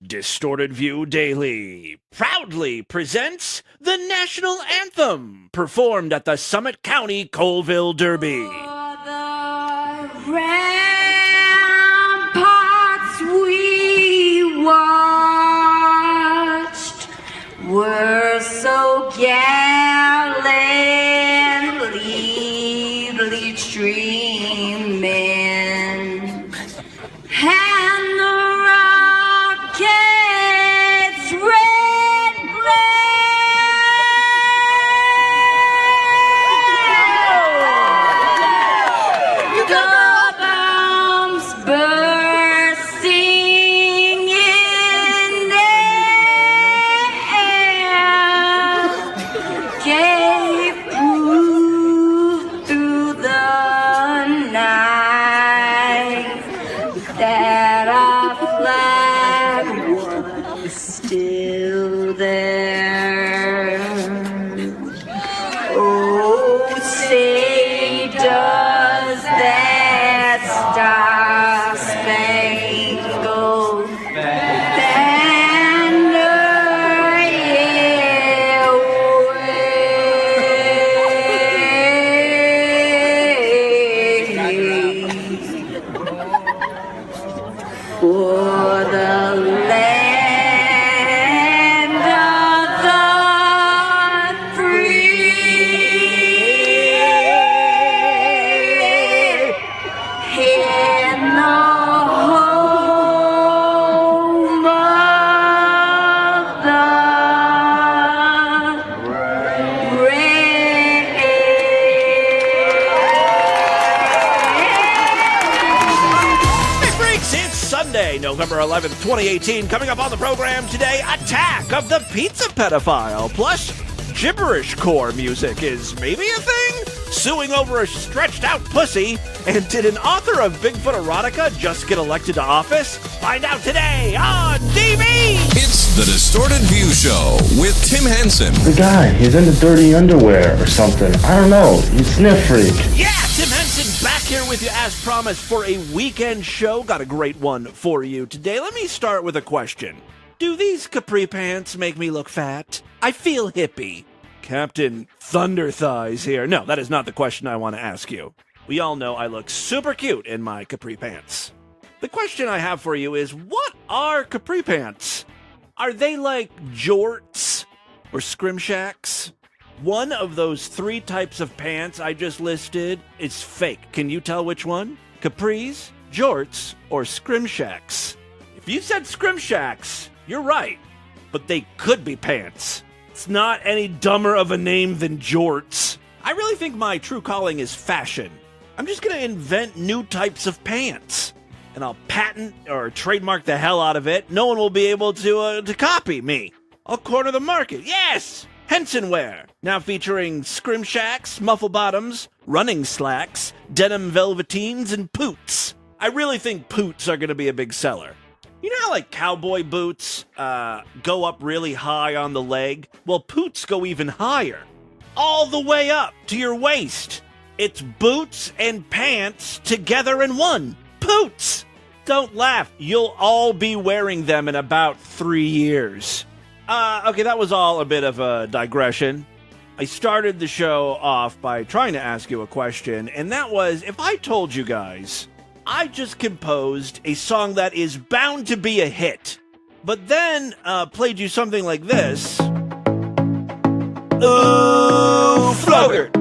Distorted View Daily proudly presents the national anthem performed at the Summit County Colville Derby. For the ramparts we watched were so gallantly streaming, and the rockets red glare, the bombs bursting in air gave proof through the night that our flag was still there. Oh, say does that star-spangled banner wave for the land of the free and the home of the Hey freaks, it's Sunday, November 11th, 2018. Coming up on the program today, Attack of the Pizza Pedophile. Plus, Gibberishcore music is maybe a thing? Suing over a stretched out pussy. And did an author of Bigfoot erotica just get elected to office? Find out today on DV! It's the Distorted View Show with Tim Henson. The guy, he's in the dirty underwear or something. I don't know. He's sniff freak. Yeah, Tim Henson back here with you as promised for a weekend show. Got a great one for you today. Let me start with a question. Do these capri pants make me look fat? I feel hippie. Captain Thunder Thighs here. No, that is not the question I want to ask you. We all know I look super cute in my capri pants. The question I have for you is, what are capri pants? Are they like jorts or scrimshacks? One of those three types of pants I just listed is fake. Can you tell which one? Capris, jorts, or scrimshacks? If you said scrimshacks, you're right, but they could be pants. It's not any dumber of a name than jorts. I really think my true calling is fashion. I'm just going to invent new types of pants, and I'll patent or trademark the hell out of it. No one will be able to copy me. I'll corner the market. Yes! Henson wear, now featuring Scrimshacks, Mufflebottoms, running slacks, denim velveteens, and poots. I really think poots are going to be a big seller. You know how like cowboy boots go up really high on the leg? Well, poots go even higher, all the way up to your waist. It's boots and pants together in one. Poots! Don't laugh. You'll all be wearing them in about 3 years. Okay, that was all a bit of a digression. I started the show off by trying to ask you a question, and that was, if I told you guys I just composed a song that is bound to be a hit, but then played you something like this. Ooh, floater.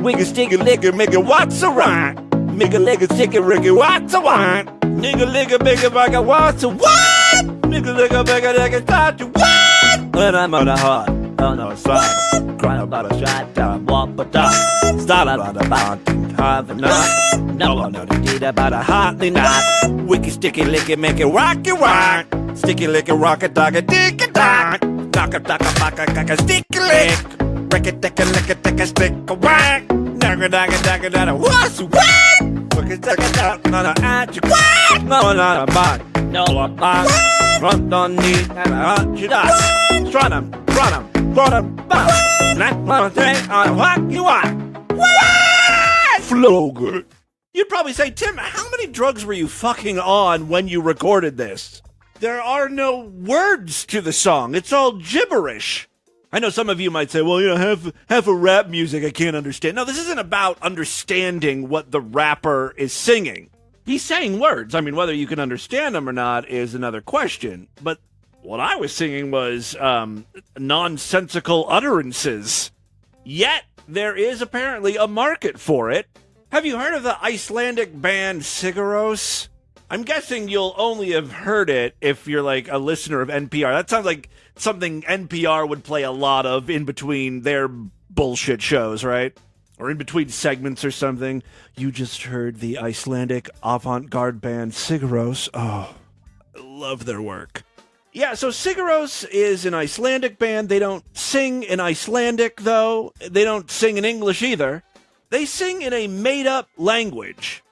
Wiggle, sticky, liquor, make it what's a right. Make a liquor, sticky, ricky, what's a wine. Nigga, liquor, bigger, bigger, what's a what? Nigga, liquor, bigger, liquor, start to what? When I'm on a heart, on a side. Crying about a shot, down, walk, but down. Start about a bound, have a knot. No one know the deed about a hotly knot. Wicky, sticky, licky, make it rocky, rock. Sticky, licky, rock it, dog, a dick, a dog. Knock a, dock a, back a, sticky lick. Break it, take a lick, take a stick, a whack. Knock a, dog a, dog, what's a whack? Wicky, stick it out, not a atch, whack. No, not a bot, no, a bot. Run on knee, and a hot, you die. Run 'em, bounce. Not one thing on a whack, you want. What? Flow good. You'd probably say, Tim, how many drugs were you fucking on when you recorded this? There are no words to the song. It's all gibberish. I know some of you might say, well, half of rap music I can't understand. No, this isn't about understanding what the rapper is singing. He's saying words. I mean, whether you can understand them or not is another question. But what I was singing was nonsensical utterances. Yet, there is apparently a market for it. Have you heard of the Icelandic band Sigaros? I'm guessing you'll only have heard it if you're like a listener of NPR. That sounds like something NPR would play a lot of in between their bullshit shows, right? Or in between segments or something. You just heard the Icelandic avant-garde band Sigaros. Oh, I love their work. Yeah, so Sigaros is an Icelandic band. They don't sing in Icelandic, though. They don't sing in English either. They sing in a made-up language.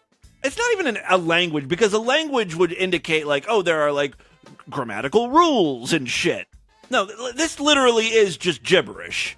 It's not even a language, because a language would indicate, like, oh, there are, like, grammatical rules and shit. No, this literally is just gibberish.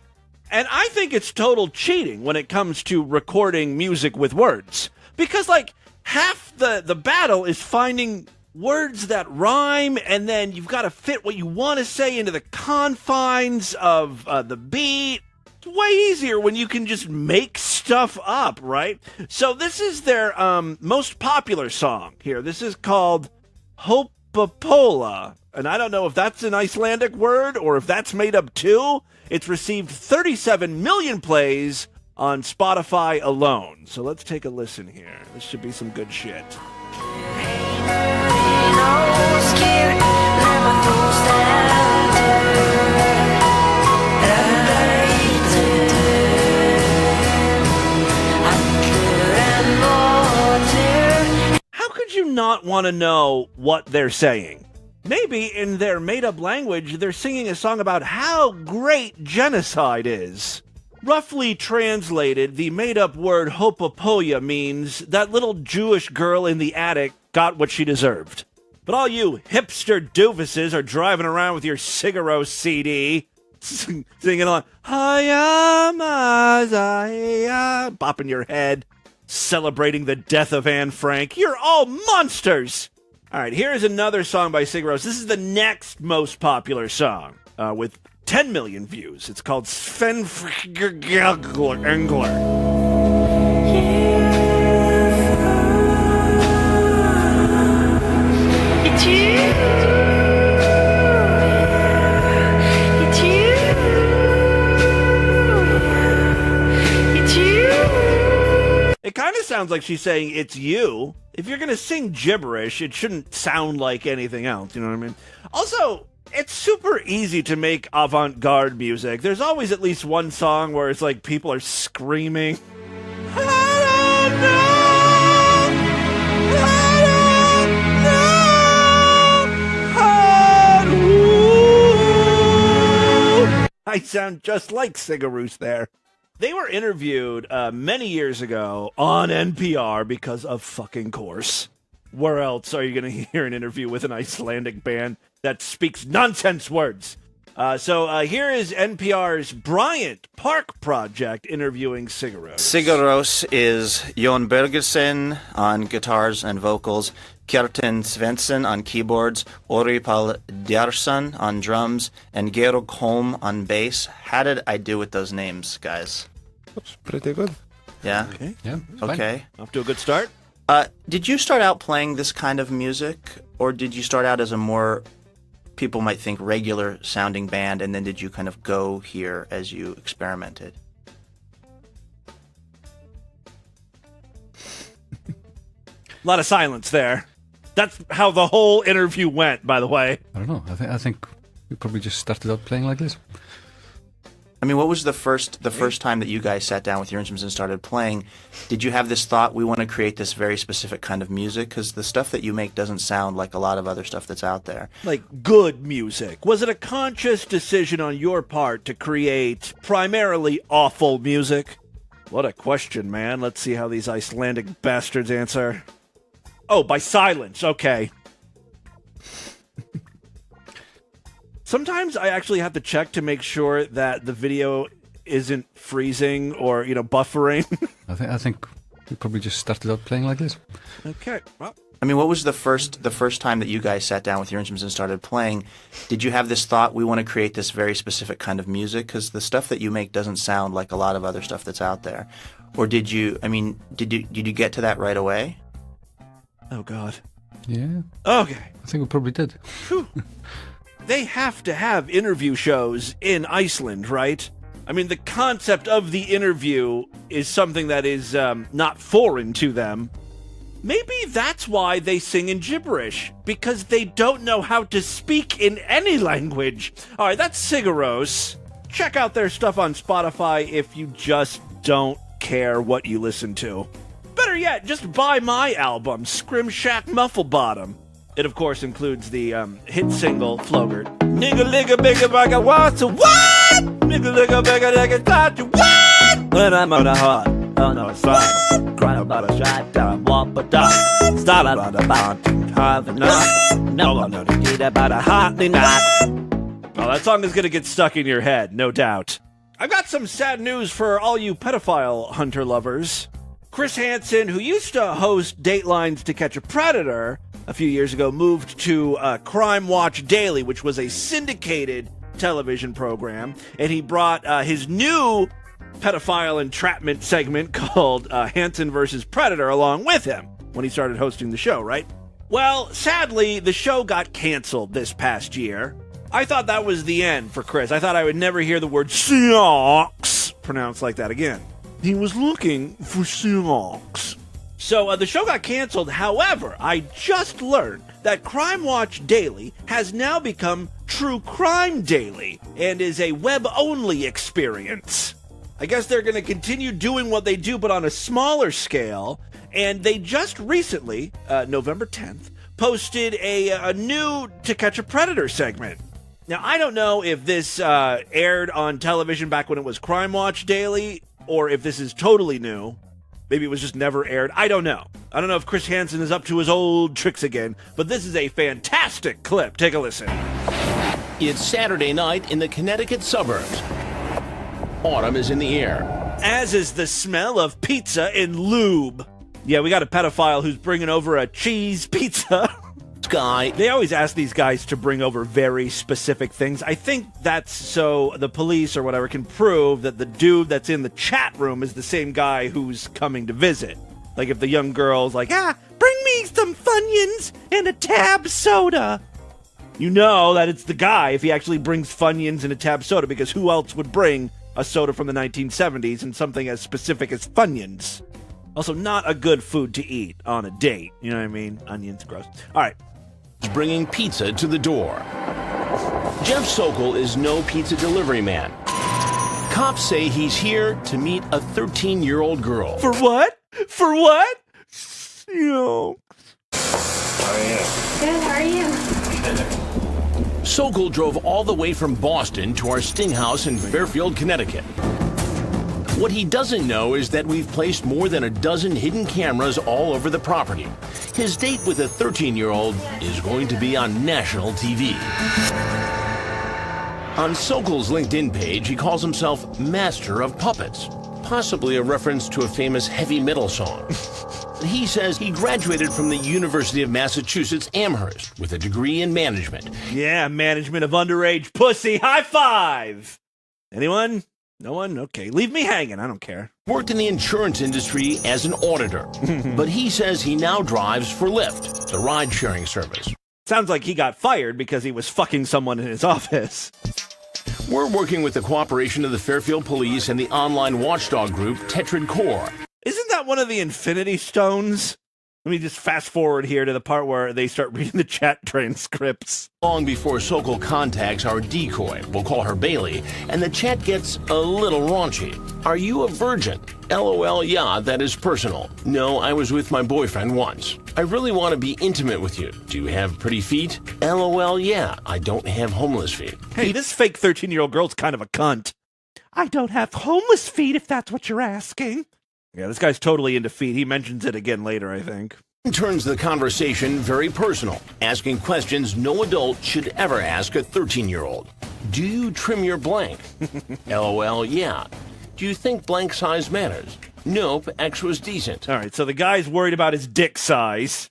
And I think it's total cheating when it comes to recording music with words. Because, like, half the battle is finding words that rhyme, and then you've got to fit what you want to say into the confines of the beat. It's way easier when you can just make stuff up, right? So this is their most popular song here. This is called Hopapola. And I don't know if that's an Icelandic word or if that's made up too. It's received 37 million plays on Spotify alone. So let's take a listen here. This should be some good shit. How could you not want to know what they're saying? Maybe in their made-up language, they're singing a song about how great genocide is. Roughly translated, the made-up word hopopoya means that little Jewish girl in the attic got what she deserved. But all you hipster doofuses are driving around with your Sigaros CD, singing along, bopping your head, celebrating the death of Anne Frank. You're all monsters! All right, here's another song by Sigaros. This is the next most popular song, with 10 million views. It's called Svenfrgengler. It kind of sounds like she's saying, it's you. If you're going to sing gibberish, it shouldn't sound like anything else, you know what I mean? Also, it's super easy to make avant-garde music. There's always at least one song where it's like people are screaming. I don't know. I sound just like Sigaros there. They were interviewed many years ago on NPR because of fucking course. Where else are you going to hear an interview with an Icelandic band that speaks nonsense words? So here is NPR's Bryant Park Project interviewing Sigaros. Sigaros is Jon Bergersen on guitars and vocals, Kjartan Svensson on keyboards, Ori Pal Djarsson on drums, and Georg Holm on bass. How did I do with those names, guys? That's pretty good. Yeah? Okay. Yeah. Okay. Off to a good start. Did you start out playing this kind of music, or did you start out as a more, people might think, regular sounding band, and then did you kind of go here as you experimented? A lot of silence there. That's how the whole interview went, by the way. I don't know. I think we probably just started out playing like this. I mean, what was the first time that you guys sat down with your instruments and started playing? Did you have this thought, we want to create this very specific kind of music? Because the stuff that you make doesn't sound like a lot of other stuff that's out there. Like good music. Was it a conscious decision on your part to create primarily awful music? What a question, man. Let's see how these Icelandic bastards answer. Oh, by silence. Okay. Sometimes I actually have to check to make sure that the video isn't freezing or, buffering. I think we probably just started out playing like this. Okay. Well, I mean, what was the first time that you guys sat down with your instruments and started playing? Did you have this thought, we want to create this very specific kind of music? Because the stuff that you make doesn't sound like a lot of other stuff that's out there. Or did you get to that right away? Oh, God. Yeah. Okay. I think we probably did. Whew. They have to have interview shows in Iceland, right? I mean, the concept of the interview is something that is not foreign to them. Maybe that's why they sing in gibberish, because they don't know how to speak in any language. All right, that's Sigaros. Check out their stuff on Spotify if you just don't care what you listen to. Better yet, just buy my album, Scrimshack Mufflebottom. It, of course, includes the hit single, Flogert. Nigga, ligga, bigga, bagga, what's a what? Nigga, ligga, bigga, ligga, thought you what? When I'm on the heart, oh no, it's fine. Crying about a shot, down, walk, but down. Start about a bounty, have enough. No one knows need about a hotly night. Oh, that song is gonna get stuck in your head, no doubt. I've got some sad news for all you pedophile hunter lovers. Chris Hansen, who used to host Dateline's To Catch a Predator a few years ago, moved to Crime Watch Daily, which was a syndicated television program, and he brought his new pedophile entrapment segment called Hansen vs. Predator along with him when he started hosting the show, right? Well, sadly, the show got canceled this past year. I thought that was the end for Chris. I thought I would never hear the word sex pronounced like that again. He was looking for sex. So the show got canceled. However, I just learned that Crime Watch Daily has now become True Crime Daily and is a web-only experience. I guess they're going to continue doing what they do, but on a smaller scale. And they just recently, November 10th, posted a new To Catch a Predator segment. Now, I don't know if this aired on television back when it was Crime Watch Daily, or if this is totally new. Maybe it was just never aired. I don't know. I don't know if Chris Hansen is up to his old tricks again, but this is a fantastic clip. Take a listen. It's Saturday night in the Connecticut suburbs. Autumn is in the air. As is the smell of pizza and lube. Yeah, we got a pedophile who's bringing over a cheese pizza. Sky. They always ask these guys to bring over very specific things. I think that's so the police or whatever can prove that the dude that's in the chat room is the same guy who's coming to visit. Like if the young girl's like, bring me some Funyuns and a Tab soda. You know that it's the guy if he actually brings Funyuns and a Tab soda, because who else would bring a soda from the 1970s and something as specific as Funyuns? Also, not a good food to eat on a date. You know what I mean? Onions, gross. All right. Bringing pizza to the door. Jeff Sokol is no pizza delivery man. Cops say he's here to meet a 13-year-old girl. For what? For what? You know. Good, how are you? Sokol drove all the way from Boston to our sting house in Fairfield, Connecticut. What he doesn't know is that we've placed more than a dozen hidden cameras all over the property. His date with a 13-year-old is going to be on national TV. On Sokol's LinkedIn page, he calls himself Master of Puppets, possibly a reference to a famous heavy metal song. He says he graduated from the University of Massachusetts Amherst with a degree in management. Yeah, management of underage pussy. High five! Anyone? No one? Okay. Leave me hanging. I don't care. Worked in the insurance industry as an auditor. But he says he now drives for Lyft, the ride-sharing service. Sounds like he got fired because he was fucking someone in his office. We're working with the cooperation of the Fairfield Police and the online watchdog group Tetrad Core. Isn't that one of the Infinity Stones? Let me just fast forward here to the part where they start reading the chat transcripts. Long before Sokol contacts our decoy, we'll call her Bailey, and the chat gets a little raunchy. Are you a virgin? LOL, yeah, that is personal. No, I was with my boyfriend once. I really want to be intimate with you. Do you have pretty feet? LOL, yeah, I don't have homeless feet. Hey, this fake 13-year-old girl's kind of a cunt. I don't have homeless feet, if that's what you're asking. Yeah, this guy's totally into feet. He mentions it again later, I think. Turns the conversation very personal, asking questions no adult should ever ask a 13-year-old. Do you trim your blank? LOL, yeah. Do you think blank size matters? Nope, X was decent. All right, so the guy's worried about his dick size.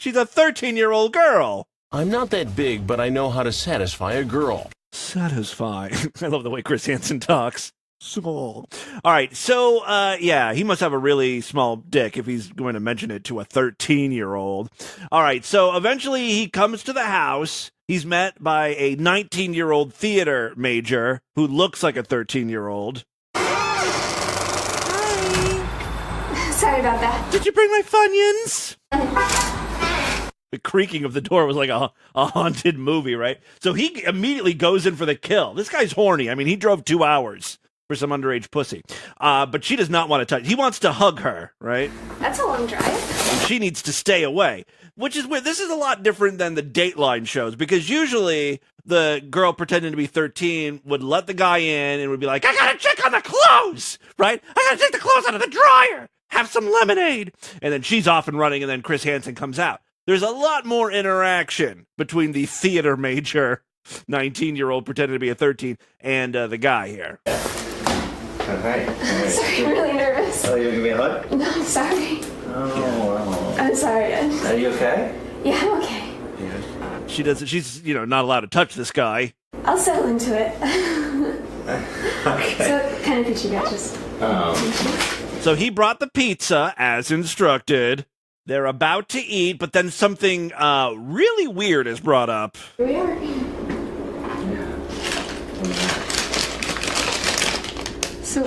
She's a 13-year-old girl. I'm not that big, but I know how to satisfy a girl. Satisfy. I love the way Chris Hansen talks. All right, so, yeah, he must have a really small dick if he's going to mention it to a 13-year-old. All right, so eventually he comes to the house. He's met by a 19-year-old theater major who looks like a 13-year-old. Hi. Sorry about that. Did you bring my Funyuns? The creaking of the door was like a haunted movie, right? So he immediately goes in for the kill. This guy's horny. I mean, he drove 2 hours for some underage pussy. But she does not want to touch. He wants to hug her, right? That's a long drive. And she needs to stay away, which is weird. This is a lot different than the Dateline shows, because usually the girl pretending to be 13 would let the guy in and would be like, I gotta check on the clothes, right? I gotta take the clothes out of the dryer, have some lemonade. And then she's off and running, and then Chris Hansen comes out. There's a lot more interaction between the theater major, 19-year-old pretending to be a 13, and the guy here. Hi. Sorry, I'm really nervous. Oh, you gonna give me a hug? No, I'm sorry. Oh. I'm sorry. Are you okay? Yeah, I'm okay. Yeah. She's, not allowed to touch this guy. I'll settle into it. Okay. So, kind of peachy batches. So he brought the pizza, as instructed. They're about to eat, but then something really weird is brought up. Here we are. So,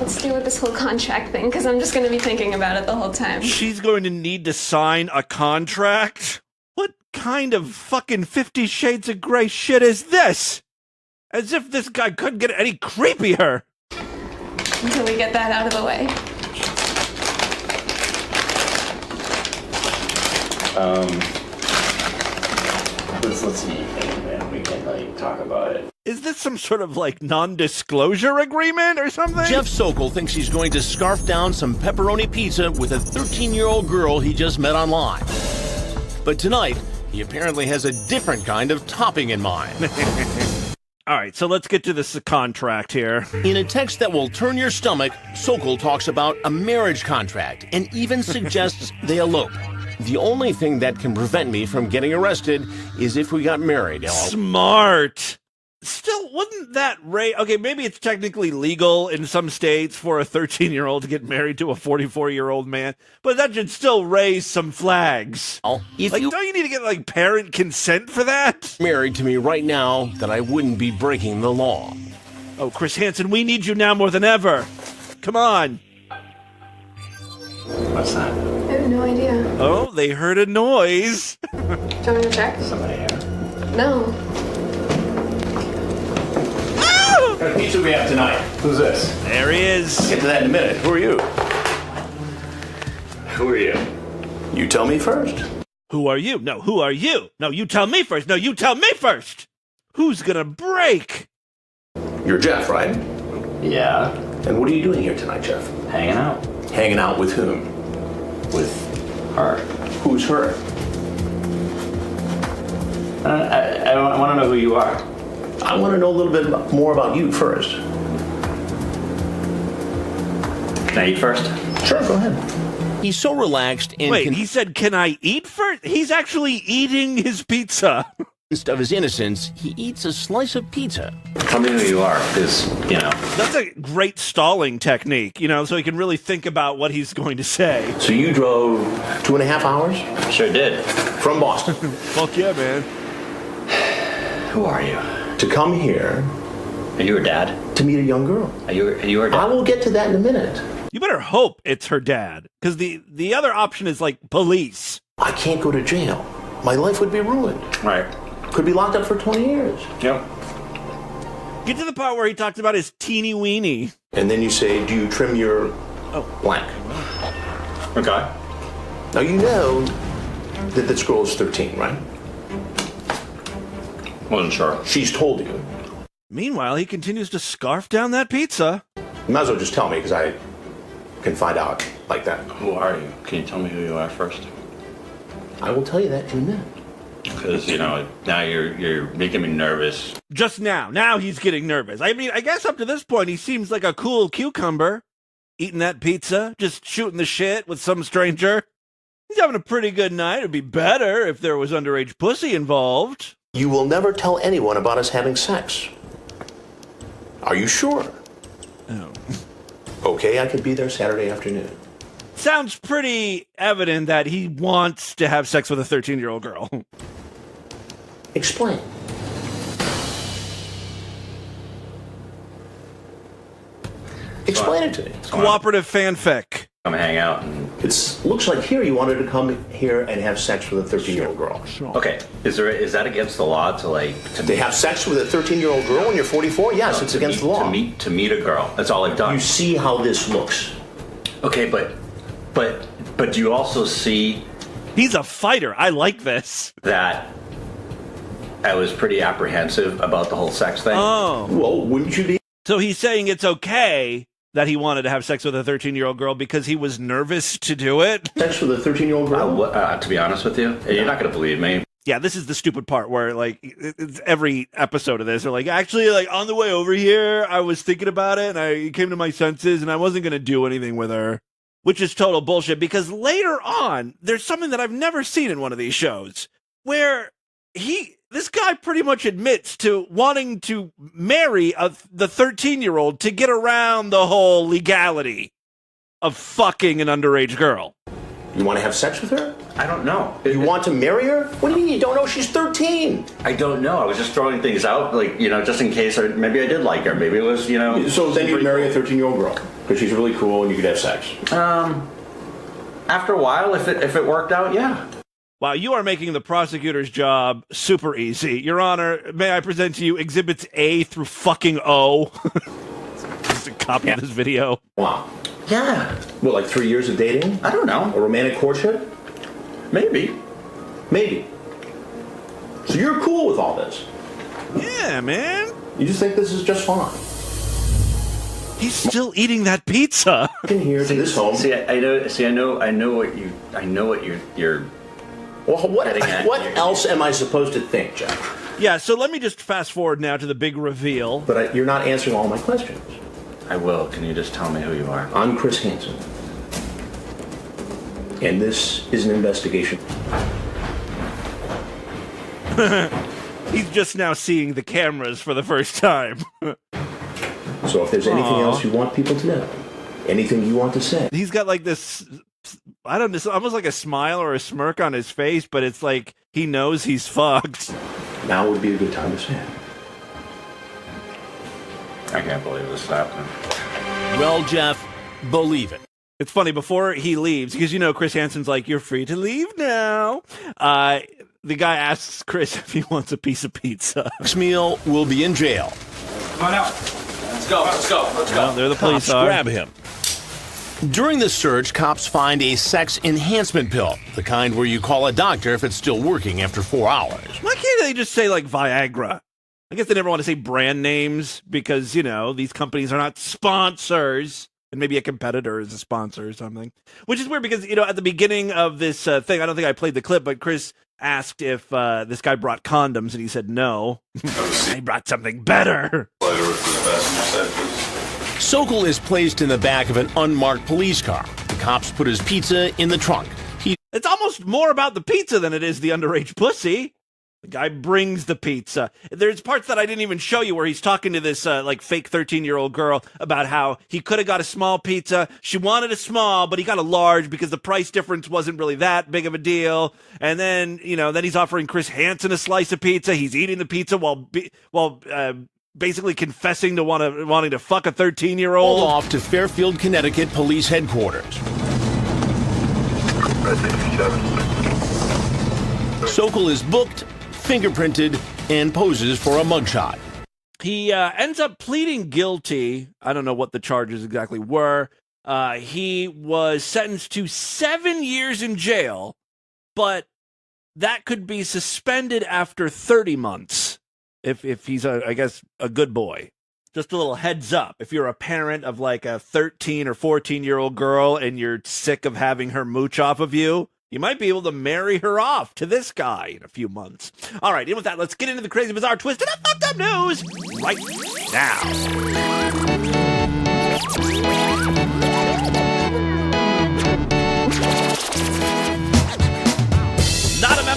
let's deal with this whole contract thing, because I'm just going to be thinking about it the whole time. She's going to need to sign a contract? What kind of fucking 50 Shades of Grey shit is this? As if this guy couldn't get any creepier. Until we get that out of the way. Let's see, man. We can talk about it. Is this some sort of non-disclosure agreement or something? Jeff Sokol thinks he's going to scarf down some pepperoni pizza with a 13-year-old girl he just met online. But tonight, he apparently has a different kind of topping in mind. All right, so let's get to this contract here. In a text that will turn your stomach, Sokol talks about a marriage contract and even suggests they elope. The only thing that can prevent me from getting arrested is if we got married. Smart. Still, wouldn't that okay, maybe it's technically legal in some states for a 13-year-old to get married to a 44-year-old man, but that should still raise some flags. Don't you need to get, parent consent for that? Married to me right now, that I wouldn't be breaking the law. Oh, Chris Hansen, we need you now more than ever. Come on. What's that? I have no idea. Oh, they heard a noise. Do you want me to check? Somebody here. No. What kind of pizza we have tonight? Who's this? There he is. Get to that in a minute. Who are you? Who are you? You tell me first. Who are you? No, who are you? No, you tell me first. No, you tell me first. Who's gonna break? You're Jeff, right? Yeah. And what are you doing here tonight, Jeff? Hanging out Hanging out with whom? with her. Who's her? I want to know who you are. I want to know a little bit more about you first. Can I eat first? Sure, go ahead. He's so relaxed and Wait, he said, can I eat first? He's actually eating his pizza. convinced of his innocence, he eats a slice of pizza. Tell me who you are, because, That's a great stalling technique, so he can really think about what he's going to say. So you drove 2.5 hours? Sure did. From Boston. Fuck yeah, man. Who are you? To come here. Are you her dad? To meet a young girl. Are you her dad? I will get to that in a minute. You better hope it's her dad, because the other option is like police. I can't go to jail. My life would be ruined. Right. Could be locked up for 20 years. Yep. Get to the part where he talked about his teeny weenie. And then you say, do you trim your blank? Okay. Now you know that this girl is 13, right? Wasn't sure. She's told you. Meanwhile, he continues to scarf down that pizza. You might as well just tell me, because I can find out like that. Who are you? Can you tell me who you are first? I will tell you that in a minute. Because, now you're making me nervous. Just now. Now he's getting nervous. I mean, I guess up to this point, he seems like a cool cucumber. Eating that pizza, just shooting the shit with some stranger. He's having a pretty good night. It'd be better if there was underage pussy involved. You will never tell anyone about us having sex. Are you sure? Oh. Okay, I could be there Saturday afternoon. Sounds pretty evident that he wants to have sex with a 13-year-old girl. Explain. Explain it to me. Cooperative fanfic. Come hang out. And it looks like here you wanted to come here and have sex with a 13-year-old girl. Sure. okay, is that against the law to have sex with a 13-year-old girl when you're 44? Yes, it's against the law. To meet a girl. That's all I've done. You see how this looks. Okay, but do you also see He's a fighter. I like this. that I was pretty apprehensive about the whole sex thing? Oh. Well, wouldn't you be? So he's saying it's okay that he wanted to have sex with a 13-year-old girl because he was nervous to do it? Sex with a 13-year-old girl? To be honest with you, you're not going to believe me. Yeah, this is the stupid part where, like, it's every episode of this, they're like, actually, like, on the way over here, I was thinking about it, and I came to my senses, and I wasn't going to do anything with her. Which is total bullshit, because later on, there's something that I've never seen in one of these shows, where this guy pretty much admits to wanting to marry the 13-year-old to get around the whole legality of fucking an underage girl. You want to have sex with her? I don't know. You want to marry her? What do you mean you don't know? She's 13. I don't know. I was just throwing things out, like, just in case. Maybe I did like her. Maybe it was, So then you'd marry a 13-year-old girl because she's really cool and you could have sex. After a while, if it worked out, yeah. Wow, you are making the prosecutor's job super easy. Your Honor, may I present to you Exhibits A through fucking O? Just a copy of this video. Wow. Yeah. What, like 3 years of dating? I don't know. A romantic courtship? Maybe. So you're cool with all this? Yeah, man. You just think this is just fine? He's still eating that pizza. In here to this home. I know what you're. Well, what else am I supposed to think, Jeff? Yeah, so let me just fast forward now to the big reveal. But you're not answering all my questions. I will. Can you just tell me who you are? I'm Chris Hansen. And this is an investigation. He's just now seeing the cameras for the first time. So if there's anything else you want people to know, anything you want to say. He's got like this, I don't know, almost like a smile or a smirk on his face, but it's like he knows he's fucked. Now would be a good time to say it. I can't believe this happened. Well, Jeff, believe it. It's funny, before he leaves, because Chris Hansen's like, you're free to leave now. The guy asks Chris if he wants a piece of pizza. Next meal will be in jail. Come on out. Let's go. Well, there the police Cops are. grab him. During the search, cops find a sex enhancement pill, the kind where you call a doctor if it's still working after 4 hours. Why can't they just say, like, Viagra? I guess they never want to say brand names because, these companies are not sponsors. And maybe a competitor is a sponsor or something. Which is weird because, at the beginning of this thing, I don't think I played the clip, but Chris asked if this guy brought condoms, and he said no. He brought something better. Sokol is placed in the back of an unmarked police car. The cops put his pizza in the trunk. It's almost more about the pizza than it is the underage pussy. The guy brings the pizza. There's parts that I didn't even show you where he's talking to this fake 13-year-old girl about how he could have got a small pizza. She wanted a small, but he got a large because the price difference wasn't really that big of a deal. And then, then he's offering Chris Hansen a slice of pizza. He's eating the pizza while basically confessing to wanting to fuck a 13-year-old. Off to Fairfield, Connecticut Police Headquarters. Sokol is booked, fingerprinted, and poses for a mugshot. He ends up pleading guilty. I don't know what the charges exactly were. He was sentenced to 7 years in jail, but that could be suspended after 30 months if he's, I guess, a good boy. Just a little heads up. If you're a parent of like a 13 or 14-year-old girl and you're sick of having her mooch off of you, you might be able to marry her off to this guy in a few months. All right, and with that, let's get into the crazy, bizarre, twisted, and fucked up news right now.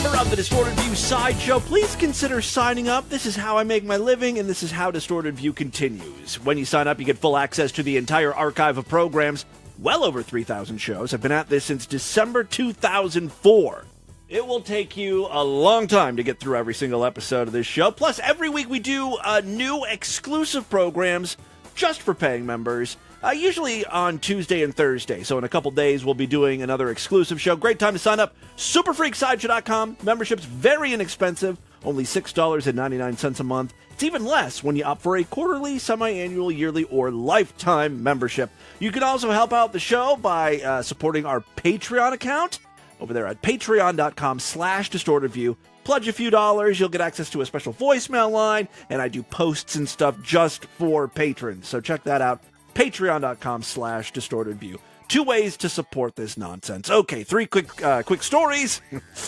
member of the Distorted View Sideshow, please consider signing up. This is how I make my living, and this is how Distorted View continues. When you sign up, you get full access to the entire archive of programs. Well over 3,000 shows. I've been at this since December 2004. It will take you a long time to get through every single episode of this show. Plus, every week we do new exclusive programs just for paying members. Usually on Tuesday and Thursday. So in a couple days, we'll be doing another exclusive show. Great time to sign up. Superfreaksideshow.com. Membership's very inexpensive. Only $6.99 a month. It's even less when you opt for a quarterly, semi-annual, yearly, or lifetime membership. You can also help out the show by supporting our Patreon account over there at patreon.com/distortedview. Pledge a few dollars, you'll get access to a special voicemail line, and I do posts and stuff just for patrons. So check that out. Patreon.com/distortedview. 2 ways to support this nonsense. Okay, 3 quick stories,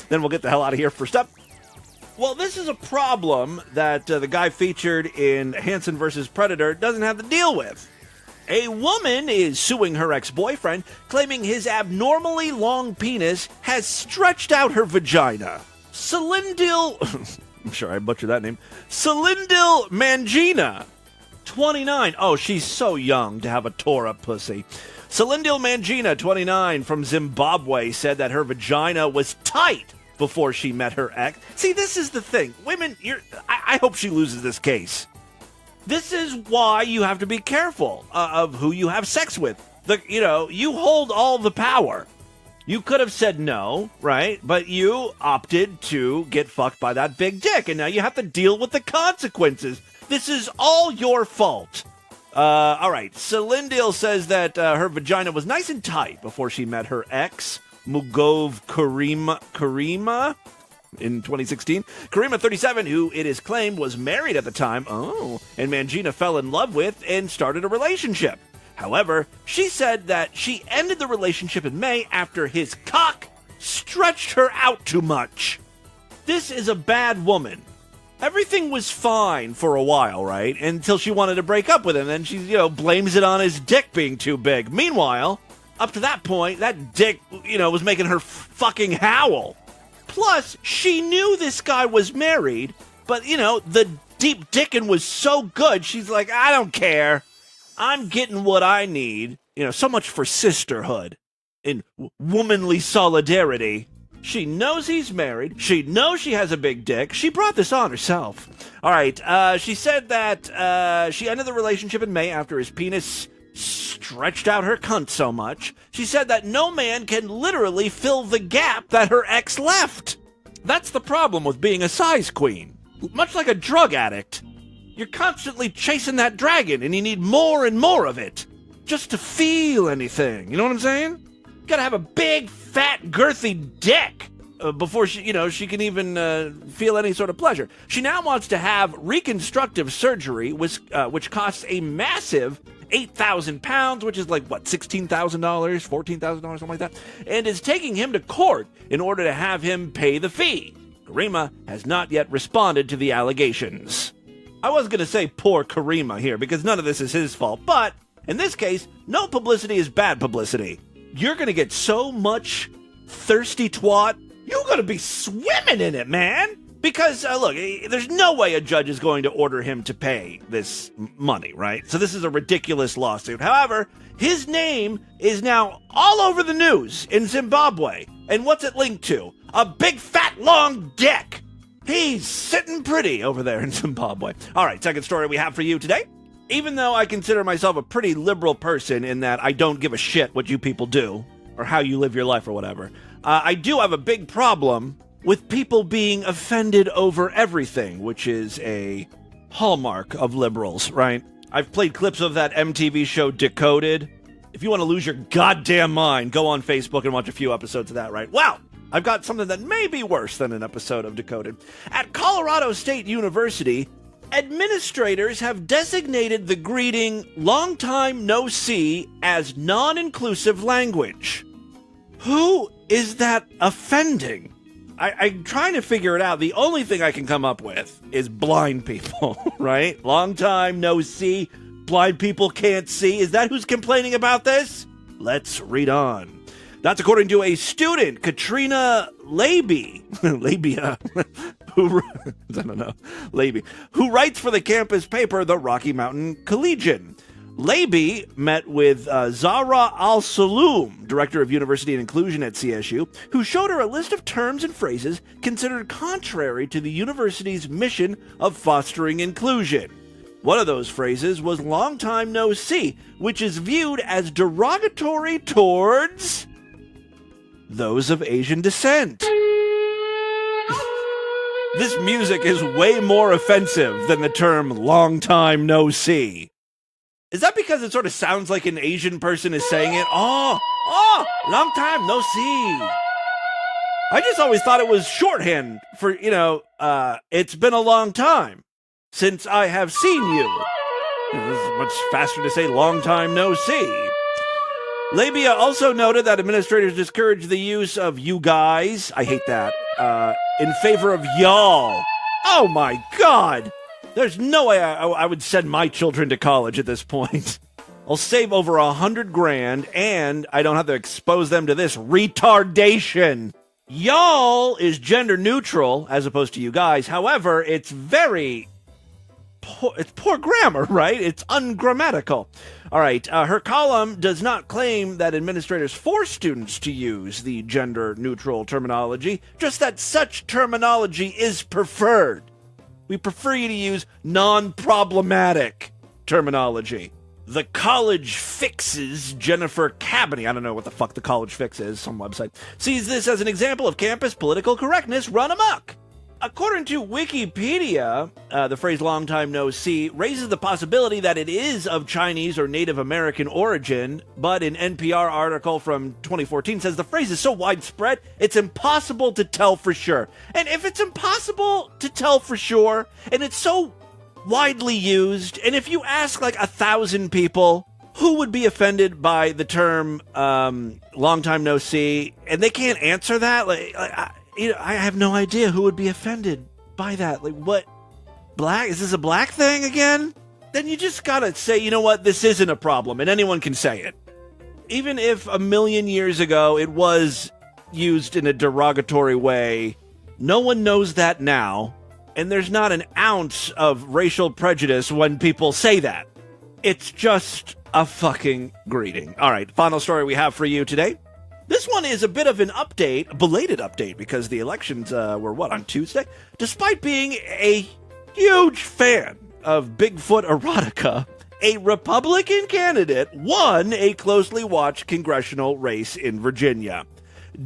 then we'll get the hell out of here. First up, well, this is a problem that the guy featured in Hansen vs. Predator doesn't have to deal with. A woman is suing her ex-boyfriend, claiming his abnormally long penis has stretched out her vagina. Celindil, I'm sure I butchered that name, Celindil Mangina, 29. Oh, she's so young to have a tore-up pussy. Celindil Mangina, 29, from Zimbabwe, said that her vagina was tight before she met her ex. See, this is the thing. Women, I hope she loses this case. This is why you have to be careful of who you have sex with. You hold all the power. You could have said no, right? But you opted to get fucked by that big dick, and now you have to deal with the consequences. This is all your fault. All right. Celindil says that her vagina was nice and tight before she met her ex, Mugov Karima, in 2016. Karima, 37, who it is claimed was married at the time, and Mangina fell in love with and started a relationship. However, she said that she ended the relationship in May after his cock stretched her out too much. This is a bad woman. Everything was fine for a while, right? Until she wanted to break up with him. Then she, blames it on his dick being too big. Meanwhile, up to that point, that dick, was making her fucking howl. Plus, she knew this guy was married, but, the deep dickin' was so good, she's like, I don't care. I'm getting what I need. So much for sisterhood and womanly solidarity. She knows he's married. She knows she has a big dick. She brought this on herself. All right. She said that she ended the relationship in May after his penis stretched out her cunt so much. She said that no man can literally fill the gap that her ex left. That's the problem with being a size queen. Much like a drug addict. You're constantly chasing that dragon, and you need more and more of it just to feel anything. You know what I'm saying? You gotta have a big, fat, girthy dick before she can even feel any sort of pleasure. She now wants to have reconstructive surgery, which costs a massive 8,000 pounds, which is like, $16,000, $14,000, something like that, and is taking him to court in order to have him pay the fee. Karima has not yet responded to the allegations. I was going to say poor Karima here, because none of this is his fault, but in this case, no publicity is bad publicity. You're going to get so much thirsty twat, you're going to be swimming in it, man! Because, look, there's no way a judge is going to order him to pay this money, right? So this is a ridiculous lawsuit. However, his name is now all over the news in Zimbabwe. And what's it linked to? A big, fat, long dick! He's sitting pretty over there in Zimbabwe. All right, second story we have for you today. Even though I consider myself a pretty liberal person in that I don't give a shit what you people do or how you live your life or whatever, I do have a big problem with people being offended over everything, which is a hallmark of liberals, right? I've played clips of that MTV show Decoded. If you want to lose your goddamn mind, go on Facebook and watch a few episodes of that, right? Well, I've got something that may be worse than an episode of Decoded. At Colorado State University, administrators have designated the greeting "long time no see" as non-inclusive language. Who is that offending? I'm trying to figure it out. The only thing I can come up with is blind people, right? Long time no see. Blind people can't see. Is that who's complaining about this? Let's read on. That's according to a student, Katrina Labia, who writes for the campus paper, the Rocky Mountain Collegian. Labi met with Zahra Al-Saloom, director of University and Inclusion at CSU, who showed her a list of terms and phrases considered contrary to the university's mission of fostering inclusion. One of those phrases was "long time no see," which is viewed as derogatory towards those of Asian descent. This music is way more offensive than the term "long time no see." Is that because it sort of sounds like an Asian person is saying it? Oh, long time no see. I just always thought it was shorthand for, it's been a long time since I have seen you. It's much faster to say long time no see. Labia also noted that administrators discourage the use of "you guys," I hate that, in favor of "y'all." Oh my God! There's no way I would send my children to college at this point. I'll save over $100,000 and I don't have to expose them to this retardation. "Y'all" is gender neutral as opposed to "you guys." However, it's poor grammar, right? It's ungrammatical. All right, her column does not claim that administrators force students to use the gender-neutral terminology, just that such terminology is preferred. We prefer you to use non-problematic terminology. The College Fix's Jennifer Cabany, I don't know what the fuck the College Fix is, some website, sees this as an example of campus political correctness run amok. According to Wikipedia, the phrase "long time no see" raises the possibility that it is of Chinese or Native American origin, but an NPR article from 2014 says the phrase is so widespread, it's impossible to tell for sure. And if it's impossible to tell for sure, and it's so widely used, and if you ask like 1,000 people who would be offended by the term "long time no see," and they can't answer that, I have no idea who would be offended by that. Like, what? Black? Is this a black thing again? Then you just gotta say, you know what? This isn't a problem, and anyone can say it. Even if 1,000,000 years ago it was used in a derogatory way, no one knows that now, and there's not an ounce of racial prejudice when people say that. It's just a fucking greeting. All right, final story we have for you today. This one is a bit of an update, a belated update, because the elections were, on Tuesday? Despite being a huge fan of Bigfoot erotica, a Republican candidate won a closely watched congressional race in Virginia.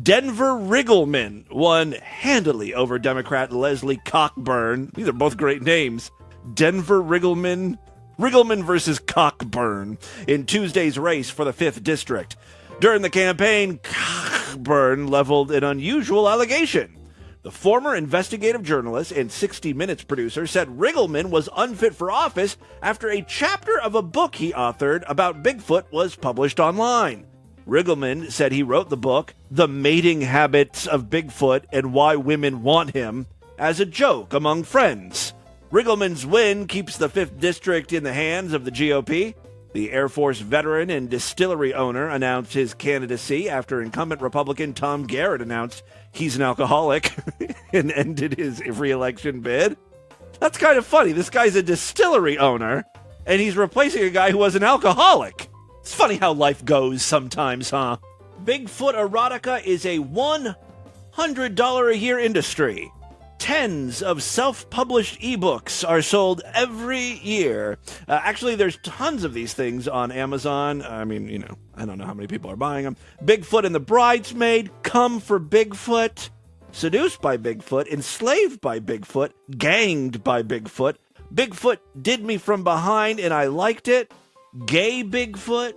Denver Riggleman won handily over Democrat Leslie Cockburn. These are both great names. Denver Riggleman versus Cockburn in Tuesday's race for the 5th District. During the campaign, Cockburn leveled an unusual allegation. The former investigative journalist and 60 Minutes producer said Riggleman was unfit for office after a chapter of a book he authored about Bigfoot was published online. Riggleman said he wrote the book, The Mating Habits of Bigfoot and Why Women Want Him, as a joke among friends. Riggleman's win keeps the 5th District in the hands of the GOP. The Air Force veteran and distillery owner announced his candidacy after incumbent Republican Tom Garrett announced he's an alcoholic and ended his re-election bid. That's kind of funny. This guy's a distillery owner, and he's replacing a guy who was an alcoholic. It's funny how life goes sometimes, huh? Bigfoot erotica is a $100 a year industry. Tens of self-published ebooks are sold every year. Actually, there's tons of these things on Amazon. I mean, I don't know how many people are buying them. Bigfoot and the Bridesmaid, Come for Bigfoot, Seduced by Bigfoot, Enslaved by Bigfoot, Ganged by Bigfoot, Bigfoot Did Me From Behind and I Liked It, Gay Bigfoot,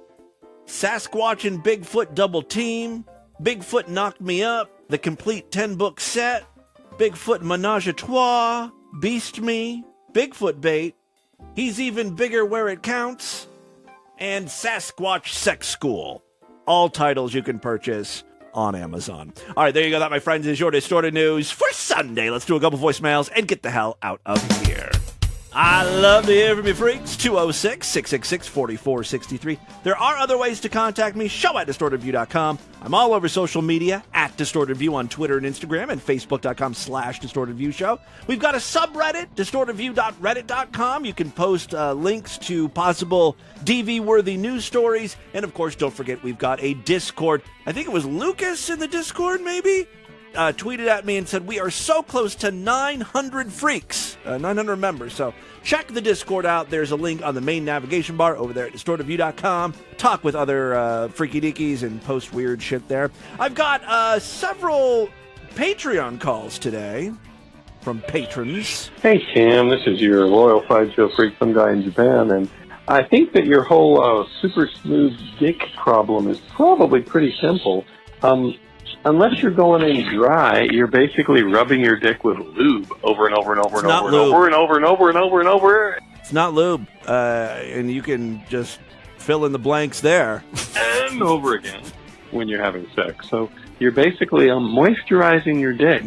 Sasquatch and Bigfoot Double Team, Bigfoot Knocked Me Up, the complete 10-book set, Bigfoot Menage a Trois, Beast Me, Bigfoot Bait, He's Even Bigger Where It Counts, and Sasquatch Sex School. All titles you can purchase on Amazon. All right, there you go. That, my friends, is your Distorted News for Sunday. Let's do a couple voicemails and get the hell out of here. I love to hear from you, freaks. 206-666-4463. There are other ways to contact me. Show@distortedview.com. I'm all over social media, @DistortedView on Twitter and Instagram, and Facebook.com/DistortedViewShow. We've got a subreddit, distortedview.reddit.com. You can post links to possible DV-worthy news stories. And, of course, don't forget we've got a Discord. I think it was Lucas in the Discord, maybe? Tweeted at me and said, we are so close to 900 freaks, 900 members. So check the Discord out. There's a link on the main navigation bar over there at distortedview.com. Talk with other freaky deakies and post weird shit there. I've got several Patreon calls today from patrons. Hey, Tim. This is your loyal sideshow freak, some guy in Japan. And I think that your whole super smooth dick problem is probably pretty simple. Unless you're going in dry, you're basically rubbing your dick with lube over and over and over and over and over and over and over and over and over. It's not lube, and you can just fill in the blanks there. And over again when you're having sex. So you're basically moisturizing your dick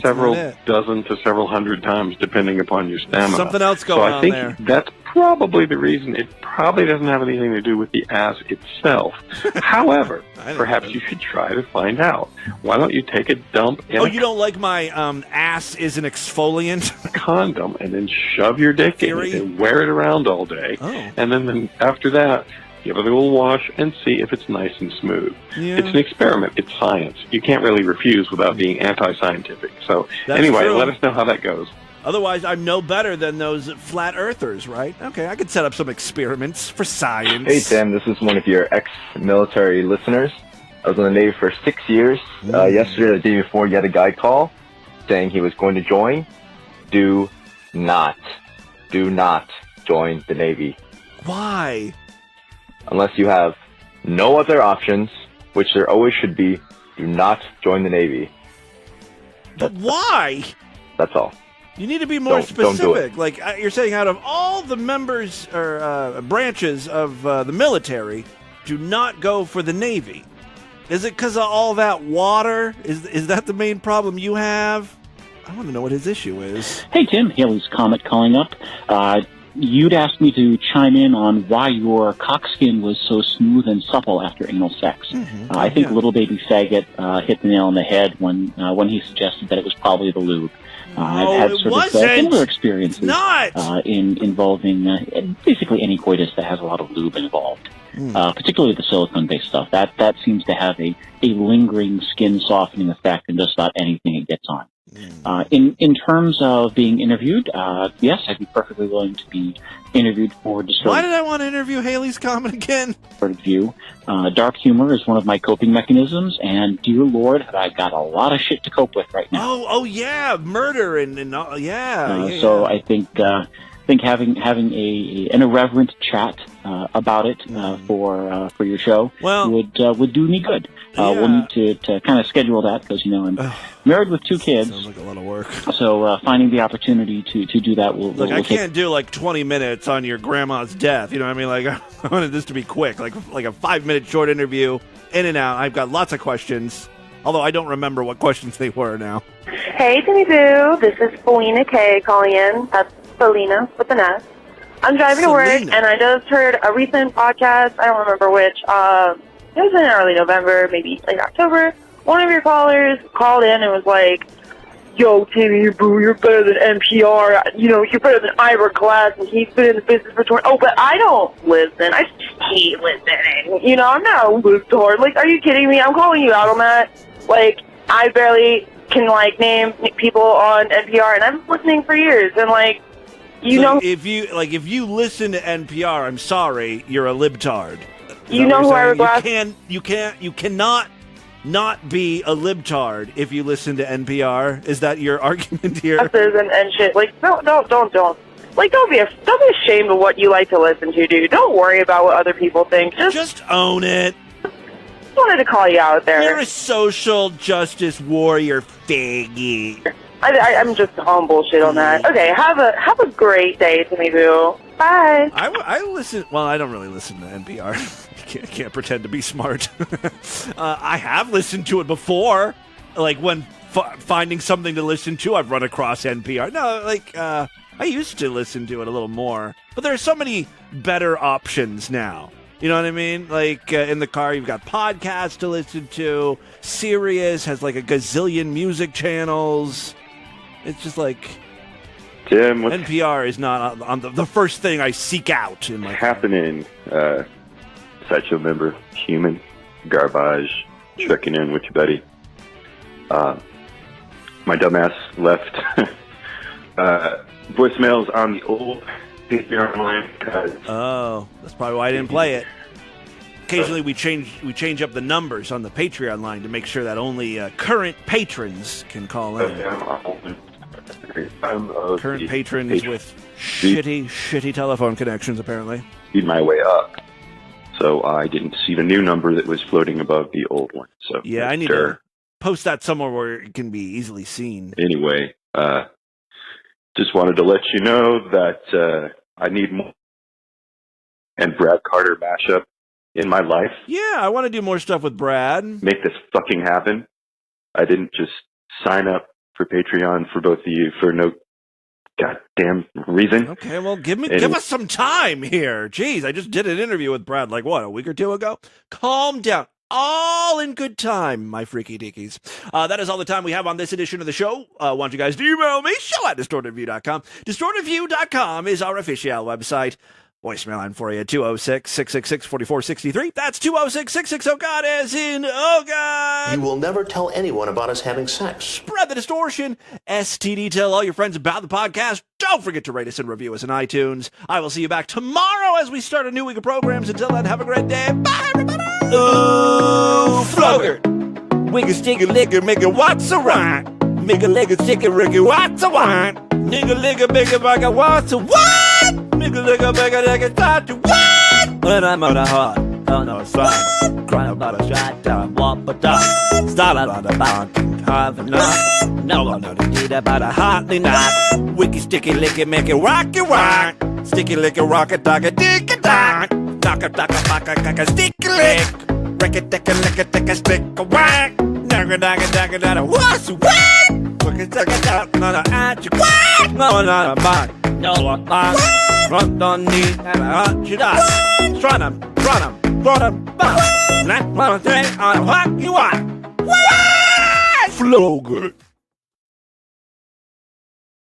several dozen to several hundred times, depending upon your stamina. Something else going on there. So I think that's probably the reason. It probably doesn't have anything to do with the ass itself. However, perhaps you should try to find out. Why don't you take a dump in you don't like my ass is an exfoliant? Condom, and then shove your dick in it and wear it around all day. And then after that, give it a little wash and see if it's nice and smooth. Yeah. It's an experiment. It's science. You can't really refuse without being anti-scientific. So anyway, true. Let us know how that goes. Otherwise, I'm no better than those flat earthers, right? Okay, I could set up some experiments for science. Hey, Tim, this is one of your ex-military listeners. I was in the Navy for 6 years. Yesterday, the day before, you had a guy call saying he was going to join. Do not join the Navy. Why? Unless you have no other options, which there always should be, do not join the Navy. But why? That's all. You need to be more specific. Don't do it. Like you're saying, out of all the members or branches of the military, do not go for the Navy. Is it because of all that water? Is that the main problem you have? I want to know what his issue is. Hey, Tim. Haley's Comet calling up. You'd asked me to chime in on why your cockskin was so smooth and supple after anal sex. I think Little Baby Faggot hit the nail on the head when he suggested that it was probably the lube. I've had sort of similar experiences involving basically any coitus that has a lot of lube involved, particularly the silicone-based stuff. That seems to have a lingering skin softening effect in just about anything it gets on. In terms of being interviewed, yes, I'd be perfectly willing to be interviewed for Distorted. Why did I want to interview Haley's Comet again? View. Dark humor is one of my coping mechanisms, and dear Lord, have I got a lot of shit to cope with right now. Oh yeah, murder and So I think having an irreverent chat about it for your show would do me good. We'll need to kind of schedule that because I'm married with 2 kids. Sounds like a lot of work. So finding the opportunity to do that will I can't do like 20 minutes on your grandma's death. You know what I mean? Like I wanted this to be quick, like a 5-minute short interview, in and out. I've got lots of questions, although I don't remember what questions they were now. Hey, Timmy Boo. This is Felina K calling in. That's Felina with an S. I'm driving to work, and I just heard a recent podcast. I don't remember which. It was in early November, maybe late October. One of your callers called in and was like, yo, Timmy Boo, you're better than NPR. You're better than Ira Glass, and he's been in the business for 20. Oh, but I don't listen. I just hate listening. I'm not a libtard. Like, are you kidding me? I'm calling you out on that. Like, I barely can, name people on NPR, and I've been listening for years, and, if you listen to NPR, I'm sorry, you're a libtard. You know who Ira Glass? You cannot not be a libtard if you listen to NPR. Is that your argument here? And shit. Don't. Don't be ashamed of what you like to listen to, dude. Don't worry about what other people think. Just own it. Just wanted to call you out there. You're a social justice warrior faggy. I'm just calling bullshit on that. Okay, have a great day, Timmy Boo. Bye. I listen. Well, I don't really listen to NPR. I can't pretend to be smart. I have listened to it before, like when finding something to listen to. I've run across NPR. No, like, I used to listen to it a little more. But there are so many better options now. You know what I mean? Like, in the car, you've got podcasts to listen to. Sirius has, like, a gazillion music channels. It's just like... Tim, NPR is not on the first thing I seek out. In my happening? Sideshow member, human, garbage, checking in with you, buddy. My dumbass left voicemails on the old Patreon line. Oh, that's probably why I didn't play it. Occasionally, we change up the numbers on the Patreon line to make sure that only current patrons can call in. Current patrons with shitty telephone connections, apparently. Feed my way up, so I didn't see the new number that was floating above the old one. So yeah, I need to post that somewhere where it can be easily seen. Anyway, just wanted to let you know that I need more and Brad Carter mashup in my life. Yeah, I want to do more stuff with Brad. Make this fucking happen. I didn't just sign up for Patreon for both of you for no goddamn reason. Okay, well, give us some time here. Jeez, I just did an interview with Brad, like, what, a week or two ago? Calm down. All in good time, my freaky deakies. That is all the time we have on this edition of the show. I want you guys to email me, show@distortedview.com. Distortedview.com is our official website. Voicemail line for you, 206-666-4463. That's 206-660-GOD, as in, oh God. You will never tell anyone about us having sex. Spread the distortion. STD, tell all your friends about the podcast. Don't forget to rate us and review us on iTunes. I will see you back tomorrow as we start a new week of programs. Until then, have a great day. Bye, everybody. Ooh, flogger. Wiggle, sticky, liquor, make it what's a right. Make a liquor, sticky, ricky, what's a wine. Nigga, liquor, bigger, bugger, what's a what? Nigga, liquor, bigger, nigga, start to what? When I'm on a heart, oh no, it's fine. Crying about a shot, down, walk, but down. Start out on the bound, have enough. No one knows the deed about a hotly knot. Wicky, sticky, licky, make it rocky, rock. Sticky, licky, rocket, dog, a dick, a dog. Dock, a cock, a sticky lick. Rick a tick, a stick, a whack. Nugga, dagga, dagga, dagga, what's a whack? Wicky, tick, a dog, not a at you, whack. No, not a bug. No, a bug. Run on knee, and a hot you die. Run 'em, back. Not one thing on a hockey walk. Flow good.